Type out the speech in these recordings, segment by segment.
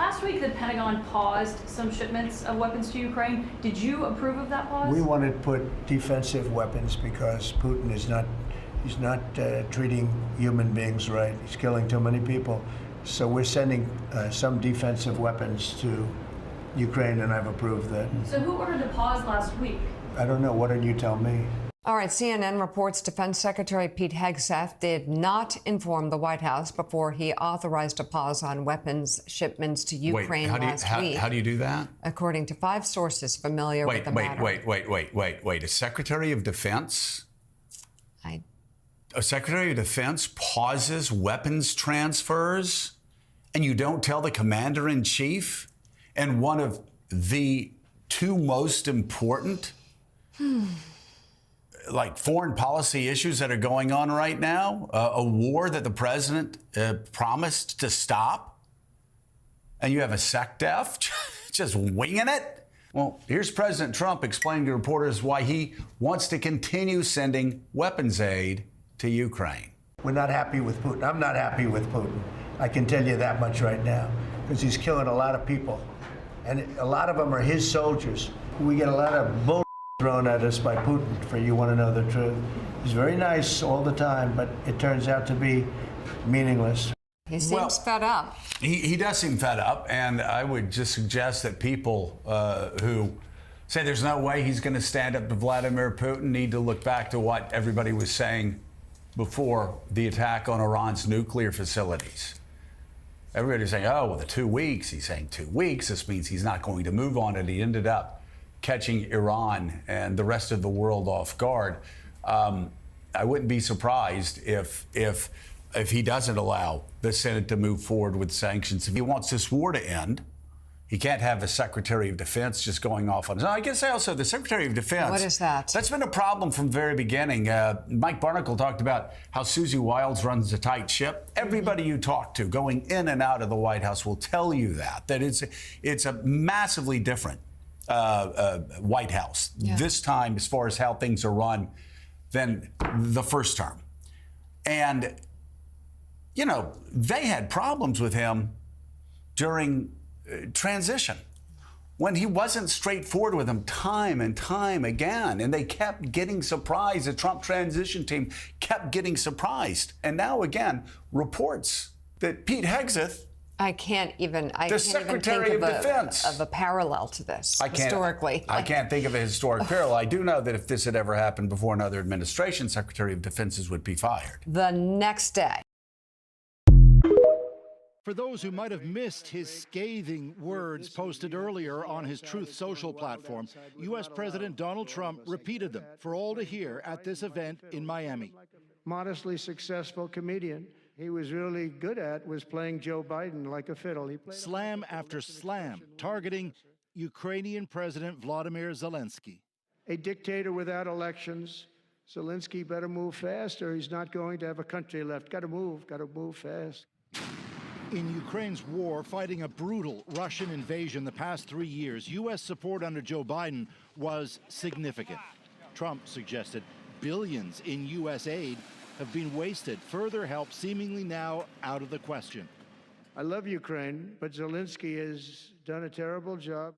Last week, the Pentagon paused some shipments of weapons to Ukraine. Did you approve of that pause? We wanted to put defensive weapons because Putin is not, he's not treating human beings right. He's killing too many people. So we're sending some defensive weapons to Ukraine, and I've approved that. So who ordered the pause last week? I don't know. What did you tell me? All right, CNN reports Defense Secretary Pete Hegseth did not inform the White House before he authorized a pause on weapons shipments to Ukraine last week. How do you do that? According to 5 sources familiar with the matter. Wait. A Secretary of Defense? A Secretary of Defense pauses weapons transfers, and you don't tell the Commander-in-Chief? And one of the 2 most important foreign policy issues that are going on right now, a war that the president promised to stop, and you have a SecDef just winging it? Well, here's President Trump explaining to reporters why he wants to continue sending weapons aid to Ukraine. We're not happy with Putin. I'm not happy with Putin. I can tell you that much right now, because he's killing a lot of people. And a lot of them are his soldiers. We get a lot of bull thrown at us by Putin, for you want to know the truth. He's very nice all the time, but it turns out to be meaningless. He seems fed up. He does seem fed up, and I would just suggest that people who say there's no way he's going to stand up to Vladimir Putin need to look back to what everybody was saying before the attack on Iran's nuclear facilities. Everybody's saying, oh, well, the 2 weeks. He's saying 2 weeks. This means he's not going to move on, and he ended up catching Iran and the rest of the world off guard. I wouldn't be surprised if he doesn't allow the Senate to move forward with sanctions. If he wants this war to end, he can't have the Secretary of Defense just going off on his own. I guess also the Secretary of Defense. What is that? That's been a problem from the very beginning. Mike Barnacle talked about how Susie Wiles runs a tight ship. Everybody you talk to going in and out of the White House will tell you that it's a massively different White House this time as far as how things are run than the first term. And, you know, they had problems with him during transition when he wasn't straightforward with them time and time again. And they kept getting surprised. The Trump transition team kept getting surprised. And now, again, reports that Pete Hegseth, I can't even think of a parallel to this historically. I can't think of a historic parallel. I do know that if this had ever happened before another administration, Secretary of Defenses would be fired. The next day. For those who might have missed his scathing words posted earlier on his Truth Social platform, U.S. President Donald Trump repeated them for all to hear at this event in Miami. Modestly successful comedian he was really good at was playing Joe Biden like a fiddle. Slam after slam, targeting Ukrainian President Vladimir Zelensky. A dictator without elections. Zelensky better move fast or he's not going to have a country left. Got to move fast. In Ukraine's war, fighting a brutal Russian invasion the past 3 years, U.S. support under Joe Biden was significant. Trump suggested billions in U.S. aid have been wasted, further help seemingly now out of the question. I love Ukraine, but Zelensky has done a terrible job.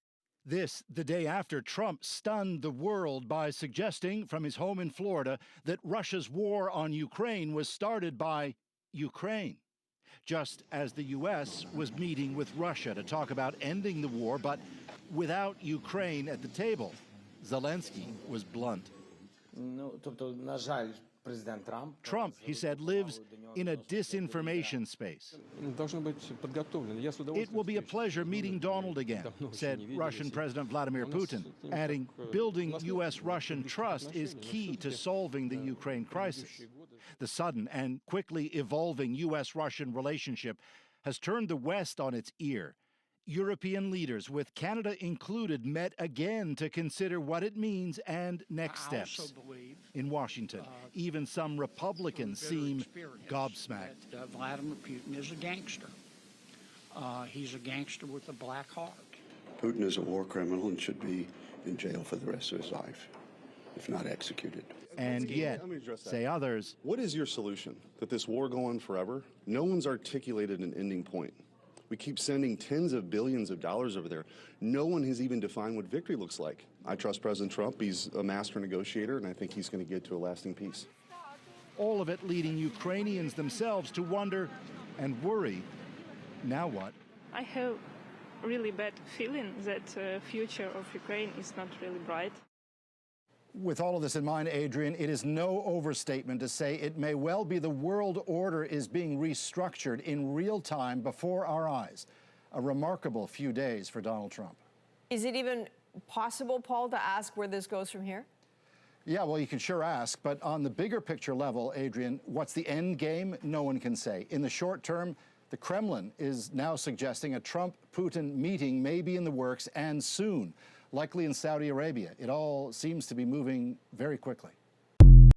This the day after Trump stunned the world by suggesting from his home in Florida that Russia's war on Ukraine was started by Ukraine. Just as the U.S. was meeting with Russia to talk about ending the war, but without Ukraine at the table, Zelensky was blunt. Trump, he said, lives in a disinformation space. It will be a pleasure meeting Donald again, said Russian President Vladimir Putin, adding, building U.S.-Russian trust is key to solving the Ukraine crisis. The sudden and quickly evolving U.S.-Russian relationship has turned the West on its ear. European leaders, with Canada included, met again to consider what it means and next steps. In Washington, even some Republicans seem gobsmacked. Vladimir Putin is a gangster. He's a gangster with a black heart. Putin is a war criminal and should be in jail for the rest of his life, if not executed. And yet, say others, what is your solution? That this war go on forever? No one's articulated an ending point. We keep sending tens of billions of dollars over there. No one has even defined what victory looks like. I trust President Trump. He's a master negotiator, and I think he's going to get to a lasting peace. All of it leading Ukrainians themselves to wonder and worry, now what? I have really bad feeling that the future of Ukraine is not really bright. With all of this in mind, Adrian, it is no overstatement to say it may well be the world order is being restructured in real time before our eyes. A remarkable few days for Donald Trump. Is it even possible, Paul, to ask where this goes from here? Yeah, well, you can sure ask, but on the bigger picture level, Adrian, what's the end game? No one can say. In the short term, the Kremlin is now suggesting a Trump-Putin meeting may be in the works, and soon, likely in Saudi Arabia. It all seems to be moving very quickly.